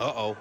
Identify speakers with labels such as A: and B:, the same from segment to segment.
A: Uh-oh.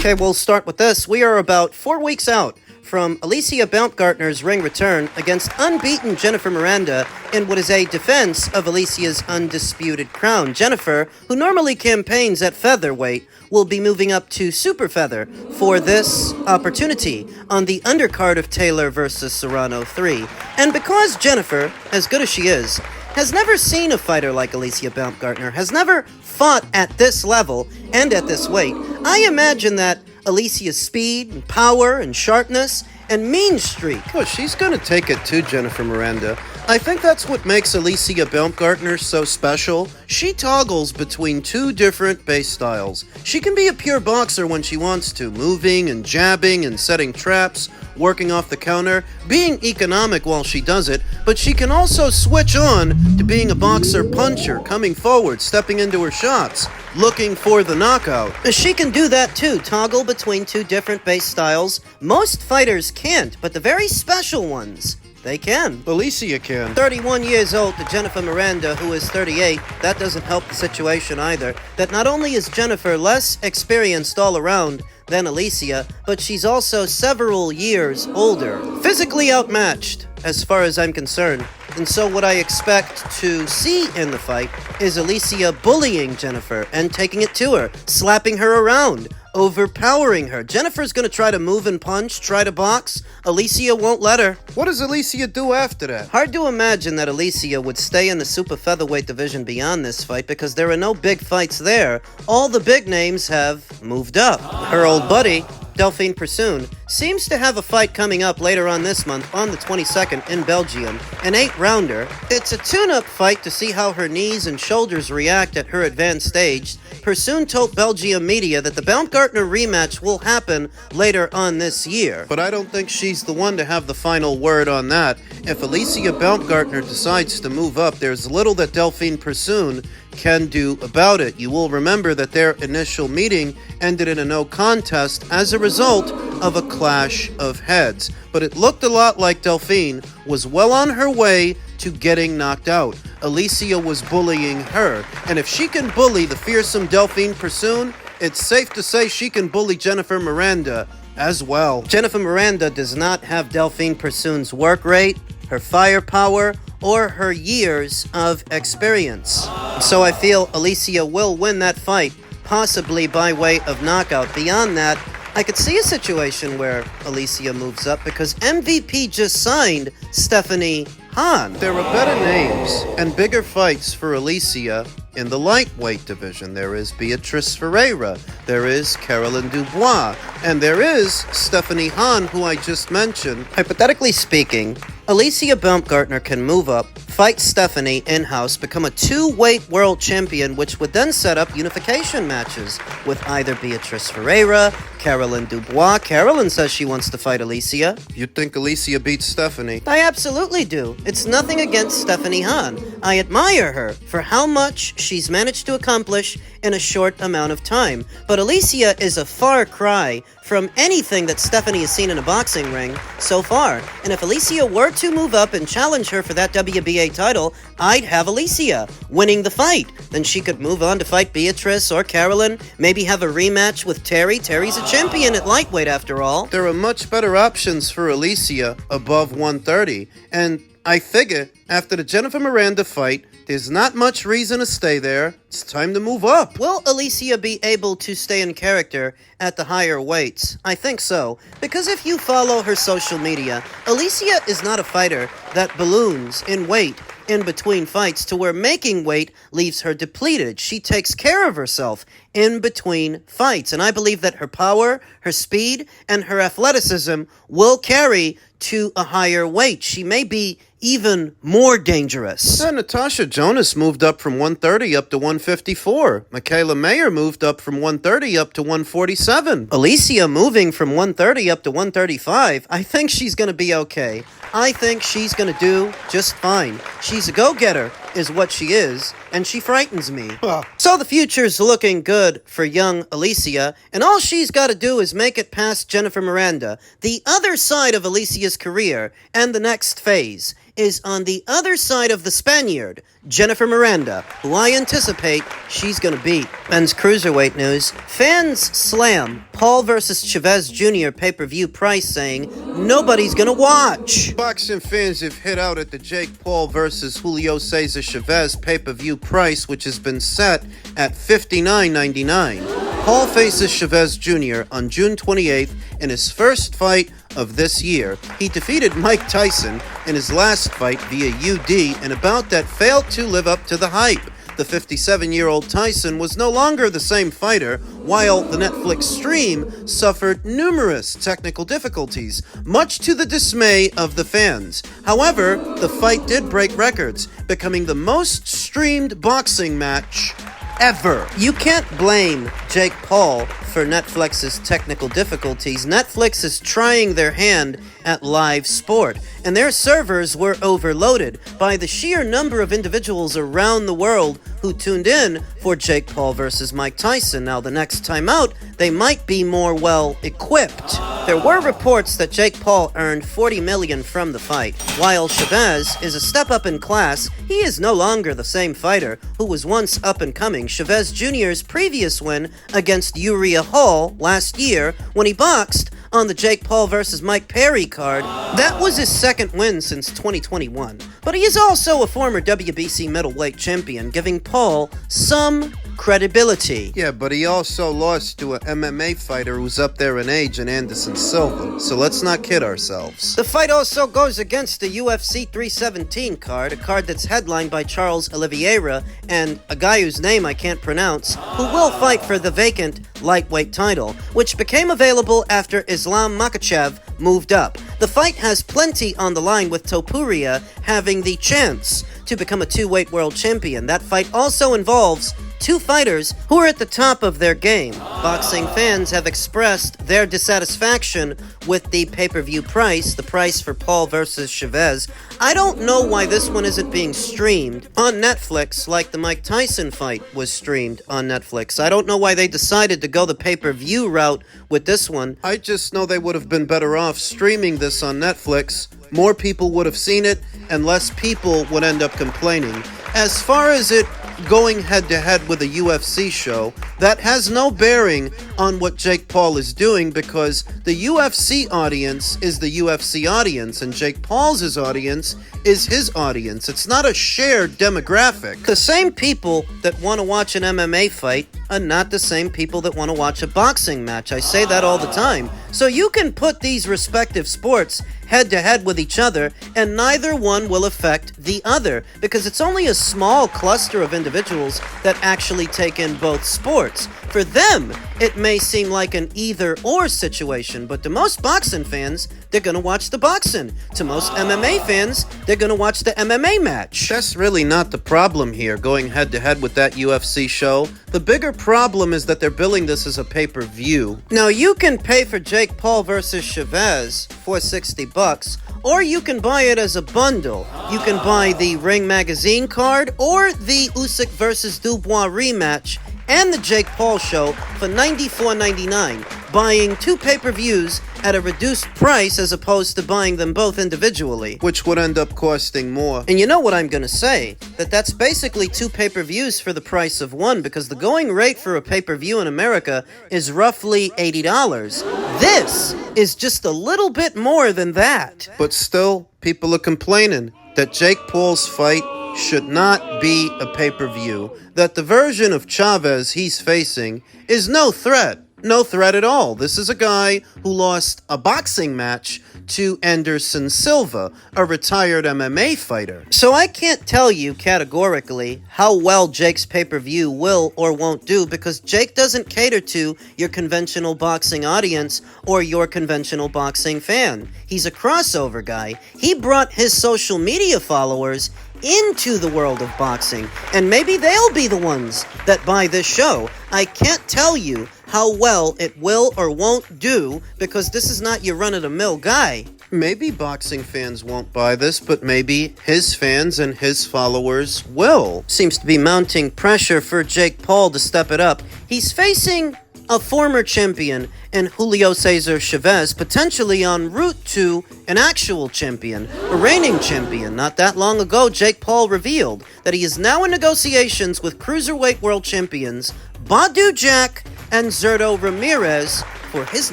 B: Okay, we'll start with this. We are about 4 weeks out from Alicia Baumgardner's ring return against unbeaten Jennifer Miranda in what is a defense of Alicia's undisputed crown. Jennifer, who normally campaigns at featherweight, will be moving up to super feather for this opportunity on the undercard of Taylor versus Serrano 3. And because Jennifer, as good as she is, has never seen a fighter like Alicia Baumgardner, has never fought at this level and at this weight, I imagine that Alicia's speed and power and sharpness and mean streak.
A: Well, she's gonna take it to Jennifer Miranda. I think that's what makes Alicia Baumgardner so special. She toggles between two different base styles. She can be a pure boxer when she wants to, moving and jabbing and setting traps, working off the counter, being economic while she does it, but she can also switch on to being a boxer puncher, coming forward, stepping into her shots, looking for the knockout.
B: She can do that too, toggle between two different base styles. Most fighters can't, but the very special ones, they can.
A: Alicia can.
B: 31 years old to Jennifer Miranda, who is 38. That doesn't help the situation either. That not only is Jennifer less experienced all around than Alicia, but she's also several years older. Physically outmatched, as far as I'm concerned. And so what I expect to see in the fight is Alicia bullying Jennifer and taking it to her, slapping her around, overpowering her. Jennifer's gonna try to move and punch, try to box. Alicia won't let her.
A: What does Alicia do after that?
B: Hard to imagine that Alicia would stay in the super featherweight division beyond this fight because there are no big fights there. All the big names have moved up. Her old buddy, Delphine Persoon, seems to have a fight coming up later on this month on the 22nd in Belgium, an 8-rounder. It's a tune-up fight to see how her knees and shoulders react at her advanced stage. Persoon told Belgium media that the Baumgardner rematch will happen later on this year.
A: But I don't think she's the one to have the final word on that. If Alicia Baumgardner decides to move up, there's little that Delphine Persoon can do about it. You will remember that their initial meeting ended in a no contest as a result of a clash of heads. But it looked a lot like Delphine was well on her way to getting knocked out. Alicia was bullying her. And if she can bully the fearsome Delphine Persoon, it's safe to say she can bully Jennifer Miranda as well.
B: Jennifer Miranda does not have Delphine Persoon's work rate, her firepower, or her years of experience. So I feel Alicia will win that fight, possibly by way of knockout. Beyond that, I could see a situation where Alicia moves up because MVP just signed Stephanie Hearn.
A: There are better names and bigger fights for Alicia in the lightweight division. There is Beatrice Ferreira, there is Caroline Dubois, and there is Stephanie Hearn, who I just mentioned.
B: Hypothetically speaking, Alicia Baumgardner can move up, fight Stephanie in-house, become a 2-weight world champion, which would then set up unification matches with either Beatrice Ferreira, Caroline Dubois. Caroline says she wants to fight Alicia.
A: You think Alicia beats Stephanie?
B: I absolutely do. It's nothing against Stephanie Hearn. I admire her for how much she's managed to accomplish in a short amount of time. But Alicia is a far cry from anything that Stephanie has seen in a boxing ring so far. And if Alicia were to move up and challenge her for that WBA title, I'd have Alicia winning the fight. Then she could move on to fight Beatrice or Caroline, maybe have a rematch with Terry. Terry's a champion at lightweight after all.
A: There are much better options for Alicia above 130, and I figure after the Jennifer Miranda fight, There's not much reason to stay there. It's time to move up.
B: Will Alicia be able to stay in character at the higher weights? I think so, because if you follow her social media, Alicia is not a fighter that balloons in weight in between fights to where making weight leaves her depleted. She takes care of herself in between fights, and I believe that her power, her speed, and her athleticism will carry to a higher weight. She may be even more dangerous.
A: Natasha Jonas moved up from 130 up to 154. Michaela Mayer moved up from 130 up to 147.
B: Alicia moving from 130 up to 135. I think she's going to be okay. I think she's going to do just fine. She's a go-getter, is what she is, and she frightens me. So the future's looking good for young Alicia, and all she's got to do is make it past Jennifer Miranda. The other side of Alicia's career, and the next phase, is on the other side of the Spaniard, Jennifer Miranda, who I anticipate she's gonna beat. Men's cruiserweight news. Fans slam Paul vs. Chavez Jr. pay-per-view price, saying nobody's gonna watch.
A: Boxing fans have hit out at the Jake Paul versus Julio Cesar Chavez pay-per-view price, which has been set at $59.99. Paul faces Chavez Jr. on June 28th in his first fight of this year. He defeated Mike Tyson in his last fight via UD in a bout that failed to live up to the hype. The 57-year-old Tyson was no longer the same fighter, while the Netflix stream suffered numerous technical difficulties, much to the dismay of the fans. However, the fight did break records, becoming the most streamed boxing match ever. You can't blame Jake Paul for Netflix's technical difficulties. Netflix is trying their hand at live sport, and their servers were overloaded by the sheer number of individuals around the world who tuned in for Jake Paul versus Mike Tyson. Now, the next time out, they might be more well-equipped. There were reports that Jake Paul earned $40 million from the fight. While Chavez is a step up in class, he is no longer the same fighter who was once up-and-coming. Chavez Jr.'s previous win against Uriah Hall last year, when he boxed on the Jake Paul versus Mike Perry card, that was his second win since 2021. But he is also a former WBC middleweight champion, giving Paul some credibility. Yeah, but he also lost to an MMA fighter who's up there in age in Anderson Silva, so let's not kid ourselves.
B: The fight also goes against the UFC 317 card, a card that's headlined by Charles Oliveira and a guy whose name I can't pronounce, who will fight for the vacant lightweight title, which became available after Islam Makhachev moved up. The fight has plenty on the line, with Topuria having the chance to become a two-weight world champion. That fight also involves two fighters who are at the top of their game. Boxing fans have expressed their dissatisfaction with the pay-per-view price, the price for Paul versus Chavez. I don't know why this one isn't being streamed on Netflix like the Mike Tyson fight was streamed on Netflix. I don't know why they decided to go the pay-per-view route with this one.
A: I just know they would have been better off streaming this on Netflix. More people would have seen it, and less people would end up complaining. As far as it going head-to-head with a UFC show, that has no bearing on what Jake Paul is doing, because the UFC audience is the UFC audience, and Jake Paul's audience is his audience. It's not a shared demographic.
B: The same people that want to watch an MMA fight are not the same people that want to watch a boxing match. I say that all the time. So you can put these respective sports head-to-head with each other, and neither one will affect the other, because it's only a small cluster of individuals that actually take in both sports. For them, it may seem like an either-or situation, but to most boxing fans, they're going to watch the boxing. To most MMA fans, they're going to watch the MMA match.
A: That's really not the problem here, going head-to-head with that UFC show. The bigger problem is that they're billing this as a pay-per-view.
B: Now, you can pay for Jake Paul versus Chavez for $60, or you can buy it as a bundle. You can buy the Ring Magazine card or the Usyk versus Dubois rematch and the Jake Paul show for $94.99, buying two pay-per-views at a reduced price as opposed to buying them both individually.
A: Which would end up costing more.
B: And you know what I'm going to say? That's basically two pay-per-views for the price of one, because the going rate for a pay-per-view in America is roughly $80. This is just a little bit more than that.
A: But still, people are complaining that Jake Paul's fight should not be a pay-per-view, that the version of Chavez he's facing is no threat. No threat at all. This is a guy who lost a boxing match to Anderson Silva, a retired MMA fighter.
B: So I can't tell you categorically how well Jake's pay-per-view will or won't do, because Jake doesn't cater to your conventional boxing audience or your conventional boxing fan. He's a crossover guy. He brought his social media followers into the world of boxing, and maybe they'll be the ones that buy this show. I can't tell you how well it will or won't do, because this is not your run-of-the-mill guy.
A: Maybe boxing fans won't buy this, but maybe his fans and his followers will.
B: Seems to be mounting pressure for Jake Paul to step it up. He's facing a former champion in Julio Cesar Chavez, potentially en route to an actual champion, a reigning champion. Not that long ago, Jake Paul revealed that he is now in negotiations with cruiserweight world champions Badou Jack and Zurdo Ramirez for his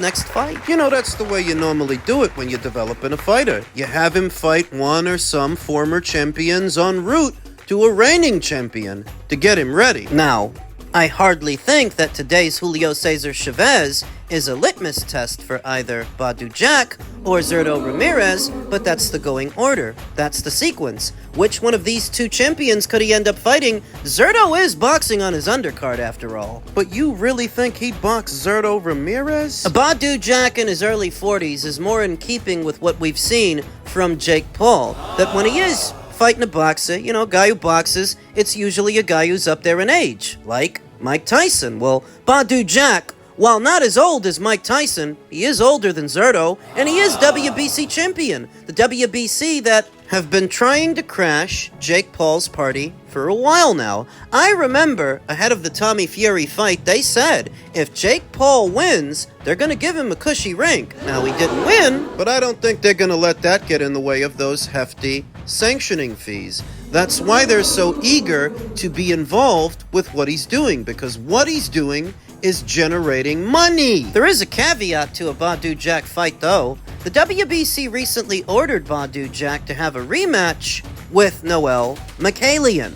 B: next fight.
A: You know, that's the way you normally do it when you're developing a fighter. You have him fight one or some former champions en route to a reigning champion to get him ready.
B: Now, I hardly think that today's Julio Cesar Chavez is a litmus test for either Badou Jack or Zurdo Ramirez, but that's the going order. That's the sequence. Which one of these two champions could he end up fighting? Zurdo is boxing on his undercard, after all.
A: But you really think he'd box Zurdo Ramirez?
B: Badou Jack in his early 40s is more in keeping with what we've seen from Jake Paul, that when he is fighting a boxer, you know, a guy who boxes, it's usually a guy who's up there in age, like Mike Tyson. Well, Badou Jack, while not as old as Mike Tyson, he is older than Zurdo, and he is WBC champion. The WBC that have been trying to crash Jake Paul's party for a while now. I remember, ahead of the Tommy Fury fight, they said, if Jake Paul wins, they're going to give him a cushy ring. Now, he didn't win,
A: but I don't think they're going to let that get in the way of those hefty sanctioning fees. That's why they're so eager to be involved with what he's doing, because what he's doing is generating money.
B: There is a caveat to a Badou Jack fight, though. The WBC recently ordered Badou Jack to have a rematch with Noel Mikhailian.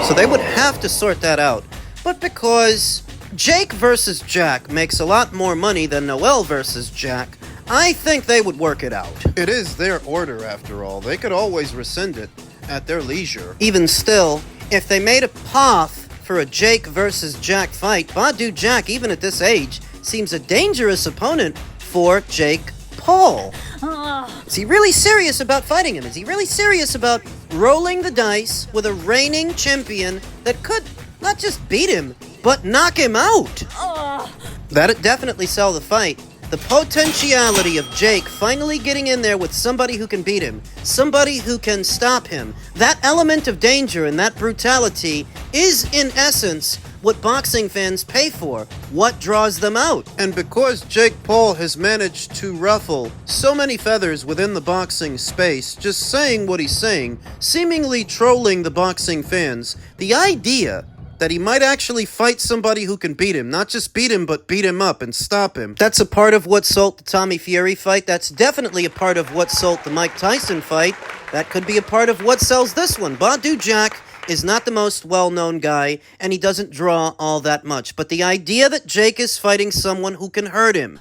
B: So they would have to sort that out. But because Jake versus Jack makes a lot more money than Noel versus Jack, I think they would work it out.
A: It is their order, after all. They could always rescind it at their leisure.
B: Even still, if they made a path for a Jake versus Jack fight, Badou Jack, even at this age, seems a dangerous opponent for Jake Paul. Is he really serious about fighting him? Is he really serious about rolling the dice with a reigning champion that could not just beat him, but knock him out? That'd definitely sell the fight. The potentiality of Jake finally getting in there with somebody who can beat him, somebody who can stop him, that element of danger and that brutality is, in essence, what boxing fans pay for, what draws them out.
A: And because Jake Paul has managed to ruffle so many feathers within the boxing space, just saying what he's saying, seemingly trolling the boxing fans, the idea that he might actually fight somebody who can beat him. Not just beat him, but beat him up and stop him.
B: That's a part of what sold the Tommy Fury fight. That's definitely a part of what sold the Mike Tyson fight. That could be a part of what sells this one. Badou Jack is not the most well-known guy, and he doesn't draw all that much. But the idea that Jake is fighting someone who can hurt him,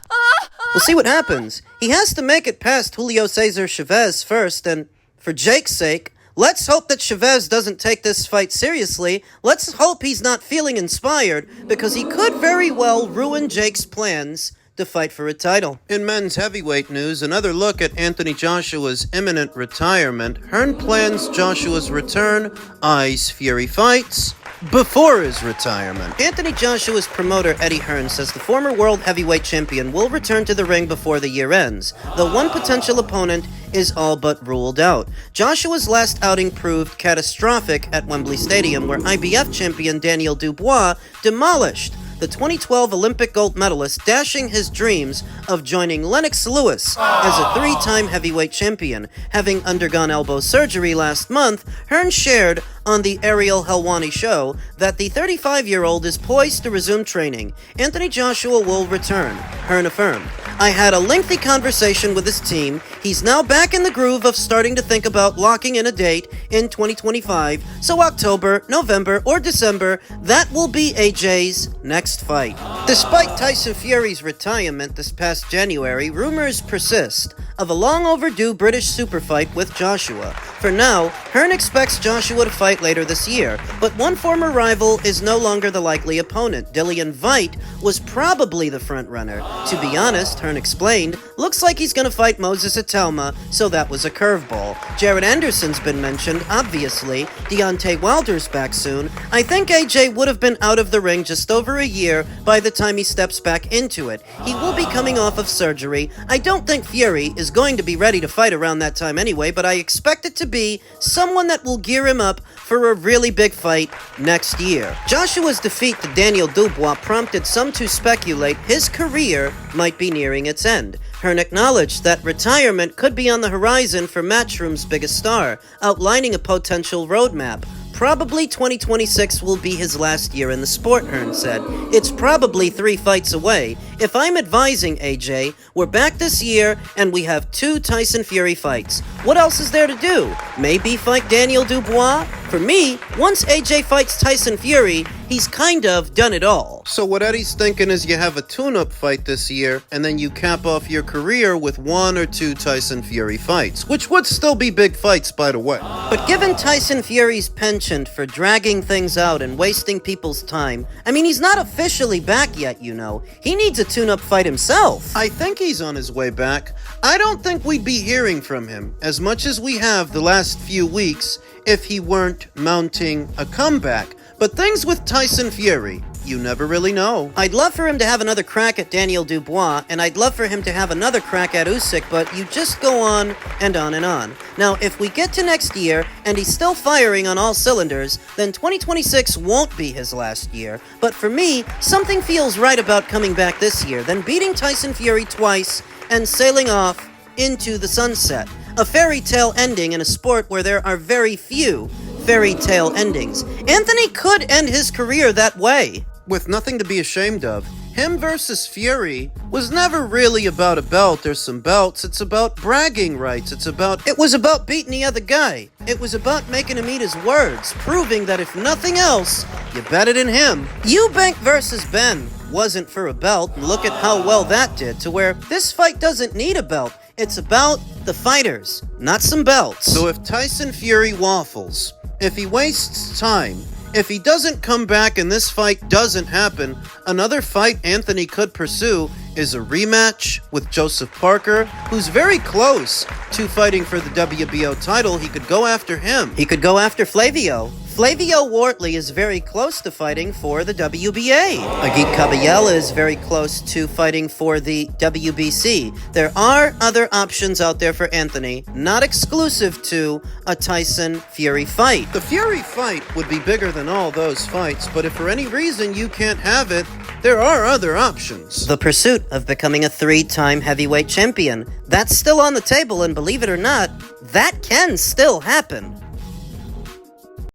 B: we'll see what happens. He has to make it past Julio Cesar Chavez first, and for Jake's sake, let's hope that Chavez doesn't take this fight seriously. Let's hope he's not feeling inspired, because he could very well ruin Jake's plans to fight for a title.
A: In men's heavyweight news, another look at Anthony Joshua's imminent retirement. Hearn plans Joshua's return, eyes Fury fights before his retirement.
B: Anthony Joshua's promoter, Eddie Hearn, says the former world heavyweight champion will return to the ring before the year ends, though one potential opponent is all but ruled out. Joshua's last outing proved catastrophic at Wembley Stadium, where IBF champion Daniel Dubois demolished the 2012 Olympic gold medalist, dashing his dreams of joining Lennox Lewis as a three-time heavyweight champion. Having undergone elbow surgery last month, Hearn shared on the Ariel Helwani show that the 35-year-old is poised to resume training. Anthony Joshua will return, Hearn affirmed. I had a lengthy conversation with his team. He's now back in the groove of starting to think about locking in a date in 2025, so October, November, or December, that will be AJ's next fight. Despite Tyson Fury's retirement this past January, rumors persist of a long overdue British super fight with Joshua. For now, Hearn expects Joshua to fight later this year, but one former rival is no longer the likely opponent. Dillian Veit was probably the front-runner. To be honest, Hearn explained, looks like he's gonna fight Moses Atelma, so that was a curveball. Jared Anderson's been mentioned, obviously. Deontay Wilder's back soon. I think AJ would have been out of the ring just over a year by the time he steps back into it. He will be coming off of surgery. I don't think Fury is going to be ready to fight around that time anyway, but I expect it to be someone that will gear him up for a really big fight next year. Joshua's defeat to Daniel Dubois prompted some to speculate his career might be nearing its end. Hearn acknowledged that retirement could be on the horizon for Matchroom's biggest star, outlining a potential roadmap. Probably 2026 will be his last year in the sport, Hearn said. It's probably 3 fights away. If I'm advising AJ, we're back this year and we have 2 Tyson Fury fights. What else is there to do? Maybe fight Daniel Dubois? For me, once AJ fights Tyson Fury, he's kind of done it all.
A: So what Eddie's thinking is you have a tune-up fight this year, and then you cap off your career with 1 or 2 Tyson Fury fights, which would still be big fights, by the way.
B: But given Tyson Fury's penchant for dragging things out and wasting people's time, I mean, he's not officially back yet, you know. He needs a tune-up fight himself.
A: I think he's on his way back. I don't think we'd be hearing from him as much as we have the last few weeks if he weren't mounting a comeback. But things with Tyson Fury, you never really know.
B: I'd love for him to have another crack at Daniel Dubois, and I'd love for him to have another crack at Usyk, but you just go on and on and on. Now, if we get to next year, and he's still firing on all cylinders, then 2026 won't be his last year. But for me, something feels right about coming back this year, then beating Tyson Fury twice, and sailing off into the sunset. A fairy tale ending in a sport where there are very few fairy tale endings. Anthony could end his career that way.
A: With nothing to be ashamed of, him versus Fury was never really about a belt or some belts. It's about bragging rights.
B: It was about beating the other guy. It was about making him eat his words, proving that if nothing else, you bet it in him. Eubank versus Ben wasn't for a belt, and look at how well that did, to where this fight doesn't need a belt. It's about the fighters, not some belts.
A: So if Tyson Fury waffles, if he wastes time, if he doesn't come back and this fight doesn't happen, another fight Anthony could pursue is a rematch with Joseph Parker, who's very close to fighting for the WBO title. He could go after him.
B: He could go after Flavio. Flavio Wortley is very close to fighting for the WBA. Agit Kabayel is very close to fighting for the WBC. There are other options out there for Anthony, not exclusive to a Tyson Fury fight.
A: The Fury fight would be bigger than all those fights, but if for any reason you can't have it, there are other options.
B: The pursuit of becoming a 3-time heavyweight champion. That's still on the table, and believe it or not, that can still happen.